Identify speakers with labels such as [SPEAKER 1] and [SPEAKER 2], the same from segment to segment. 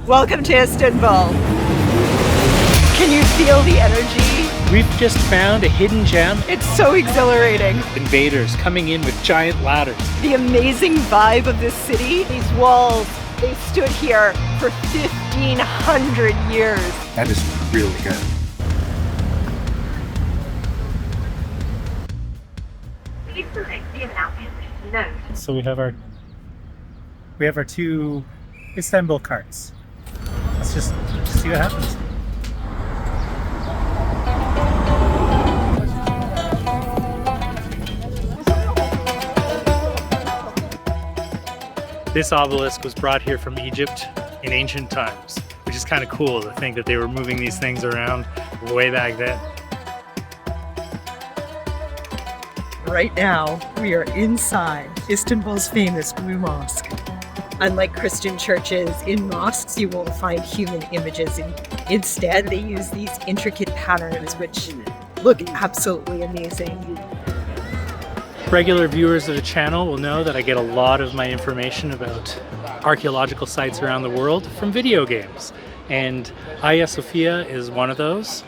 [SPEAKER 1] Welcome to Istanbul. Can you feel the energy?
[SPEAKER 2] We've just found a hidden gem.
[SPEAKER 1] It's so exhilarating.
[SPEAKER 2] Invaders coming in with giant ladders.
[SPEAKER 1] The amazing vibe of this city, these walls, they stood here for 1,500 years.
[SPEAKER 2] That is really good. So we have our two IstanbulKarts. Let's just see what happens. This obelisk was brought here from Egypt in ancient times, which is kind of cool to think that they were moving these things around way back then.
[SPEAKER 1] Right now, we are inside Istanbul's famous Blue Mosque. Unlike Christian churches, in mosques you won't find human images. Instead, they use these intricate patterns which look absolutely amazing.
[SPEAKER 2] Regular viewers of the channel will know that I get a lot of my information about archaeological sites around the world from video games. And Hagia Sophia is one of those.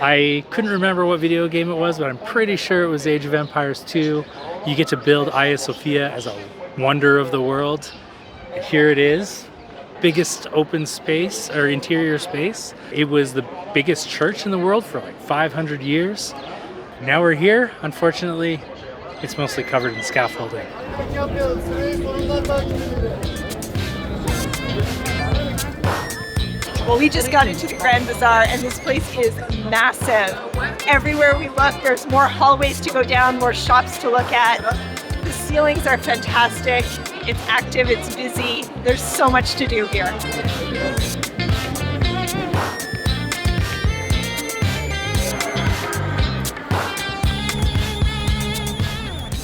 [SPEAKER 2] I couldn't remember what video game it was, but I'm pretty sure it was Age of Empires 2. You get to build Hagia Sophia as a wonder of the world. Here it is, biggest open space or interior space. It was the biggest church in the world for like 500 years. Now we're here. Unfortunately, it's mostly covered in scaffolding.
[SPEAKER 1] Well, we just got into the Grand Bazaar and this place is massive. Everywhere we look, there's more hallways to go down, more shops to look at. The ceilings are fantastic. It's active, it's busy. There's so much to do here.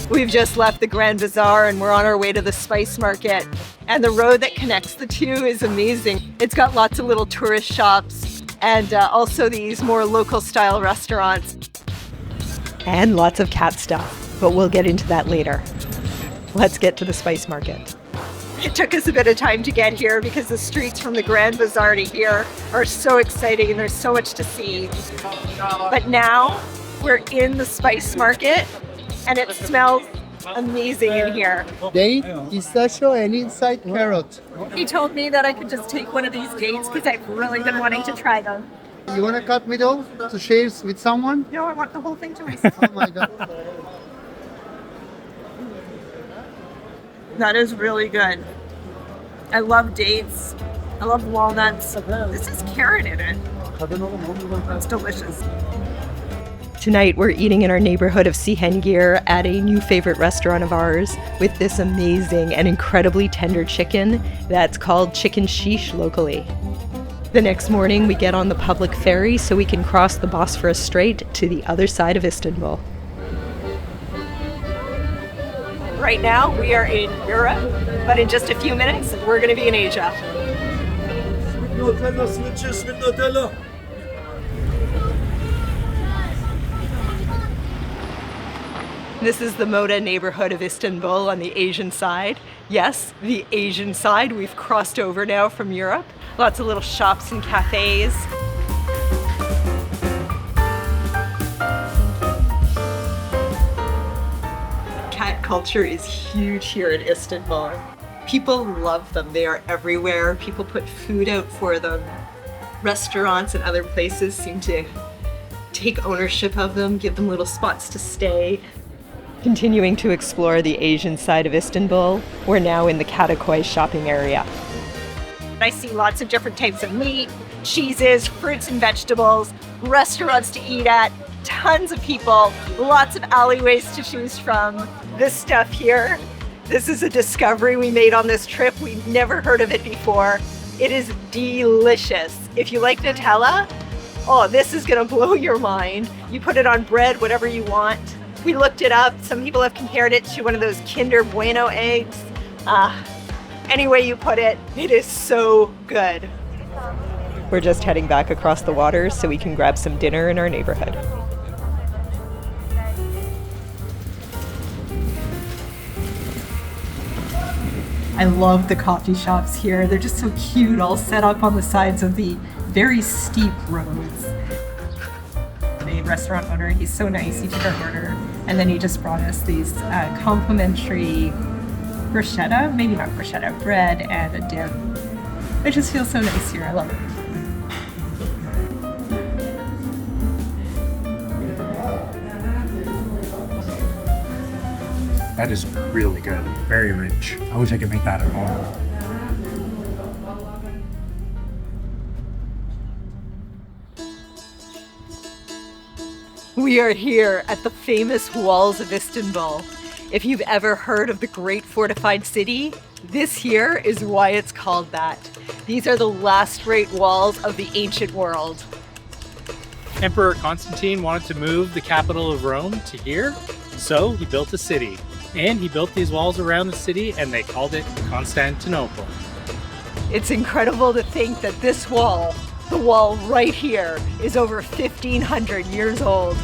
[SPEAKER 1] We've just left the Grand Bazaar and we're on our way to the spice market. And the road that connects the two is amazing. It's got lots of little tourist shops and also these more local style restaurants. And lots of cat stuff, but we'll get into that later. Let's get to the spice market. It took us a bit of time to get here because the streets from the Grand Bazaar to here are so exciting and there's so much to see. But now we're in the spice market and it smells amazing in here.
[SPEAKER 3] Date, pistachio, and inside carrot.
[SPEAKER 1] He told me that I could just take one of these dates because I've really been wanting to try them.
[SPEAKER 3] You want to cut middle to share with someone?
[SPEAKER 1] No, I want the whole thing to myself.
[SPEAKER 3] Oh my god.
[SPEAKER 1] That is really good. I love dates. I love walnuts. This is carrot in it. It's delicious. Tonight we're eating in our neighborhood of Cihangir at a new favorite restaurant of ours with this amazing and incredibly tender chicken that's called chicken shish locally. The next morning we get on the public ferry so we can cross the Bosphorus Strait to the other side of Istanbul. Right now we are in Europe, but in just a few minutes we're going to be in Asia. This is the Moda neighborhood of Istanbul on the Asian side. Yes, the Asian side. We've crossed over now from Europe. Lots of little shops and cafes. Cat culture is huge here in Istanbul. People love them. They are everywhere. People put food out for them. Restaurants and other places seem to take ownership of them, give them little spots to stay. Continuing to explore the Asian side of Istanbul, we're now in the Kadiköy shopping area. I see lots of different types of meat, cheeses, fruits and vegetables, restaurants to eat at, tons of people, lots of alleyways to choose from. This stuff here, this is a discovery we made on this trip. We've never heard of it before. It is delicious. If you like Nutella, oh, this is gonna blow your mind. You put it on bread, whatever you want. We looked it up. Some people have compared it to one of those Kinder Bueno eggs. Any way you put it, it is so good. We're just heading back across the water so we can grab some dinner in our neighborhood. I love the coffee shops here. They're just so cute, all set up on the sides of the very steep roads. The restaurant owner, he's so nice. He took our order and then he just brought us these complimentary bruschetta, maybe not bruschetta, bread and a dip. It just feels so nice here. I love it.
[SPEAKER 2] That is really good, very rich. I wish I could make that at home.
[SPEAKER 1] We are here at the famous Walls of Istanbul. If you've ever heard of the Great Fortified City, this here is why it's called that. These are the last great walls of the ancient world.
[SPEAKER 2] Emperor Constantine wanted to move the capital of Rome to here, so he built a city. And he built these walls around the city and they called it Constantinople.
[SPEAKER 1] It's incredible to think that this wall, the wall right here, is over 1,500 years old.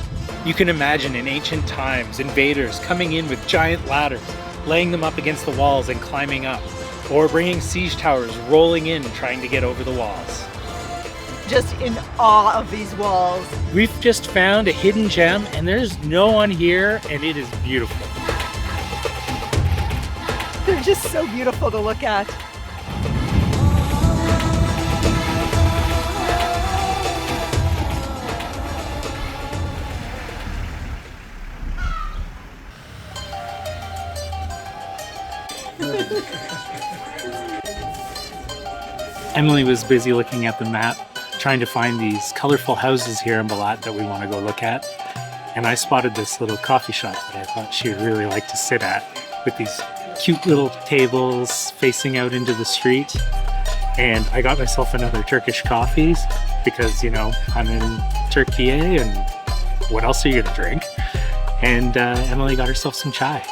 [SPEAKER 2] You can imagine in ancient times, invaders coming in with giant ladders, laying them up against the walls and climbing up, or bringing siege towers rolling in and trying to get over the walls.
[SPEAKER 1] Just in awe of these walls.
[SPEAKER 2] We've just found a hidden gem and there's no one here and it is beautiful.
[SPEAKER 1] They're just so beautiful to look at.
[SPEAKER 2] Emily was busy looking at the map, trying to find these colorful houses here in Balat that we want to go look at. And I spotted this little coffee shop that I thought she would really like to sit at, with these cute little tables facing out into the street. And I got myself another Turkish coffees because, you know, I'm in Türkiye and what else are you gonna drink? And Emily got herself some chai.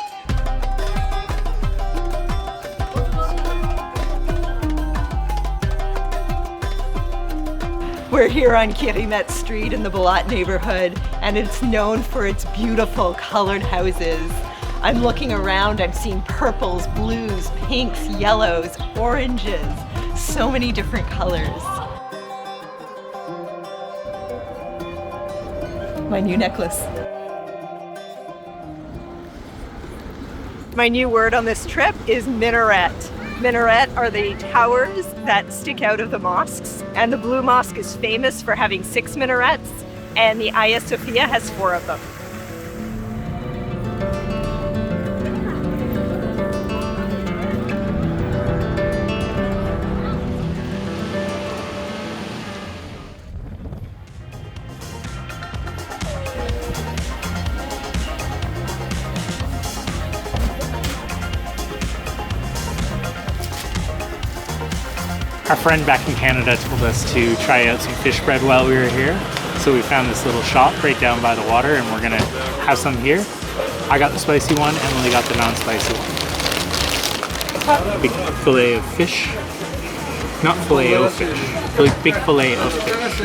[SPEAKER 1] We're here on Kiremet Street in the Balat neighborhood, and it's known for its beautiful colored houses. I'm looking around, I'm seeing purples, blues, pinks, yellows, oranges, so many different colors. My new necklace. My new word on this trip is minaret. Minaret are the towers that stick out of the mosques, and the Blue Mosque is famous for having 6 minarets, and the Hagia Sophia has 4 of them.
[SPEAKER 2] Our friend back in Canada told us to try out some fish bread while we were here. So we found this little shop right down by the water and we're gonna have some here. I got the spicy one, Emily got the non-spicy one. Big fillet of fish. Not fillet of fish, really big fillet of fish.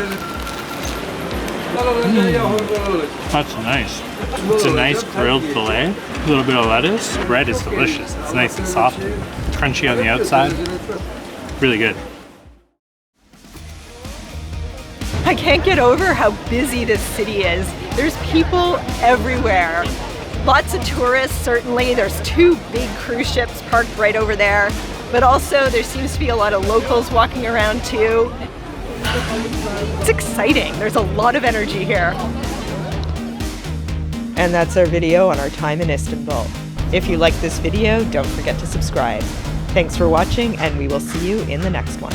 [SPEAKER 2] That's nice. It's a nice grilled fillet. A little bit of lettuce. Bread is delicious. It's nice and soft, crunchy on the outside. Really good.
[SPEAKER 1] I can't get over how busy this city is. There's people everywhere. Lots of tourists, certainly. There's 2 big cruise ships parked right over there. But also there seems to be a lot of locals walking around too. It's exciting. There's a lot of energy here. And that's our video on our time in Istanbul. If you like this video, don't forget to subscribe. Thanks for watching, and we will see you in the next one.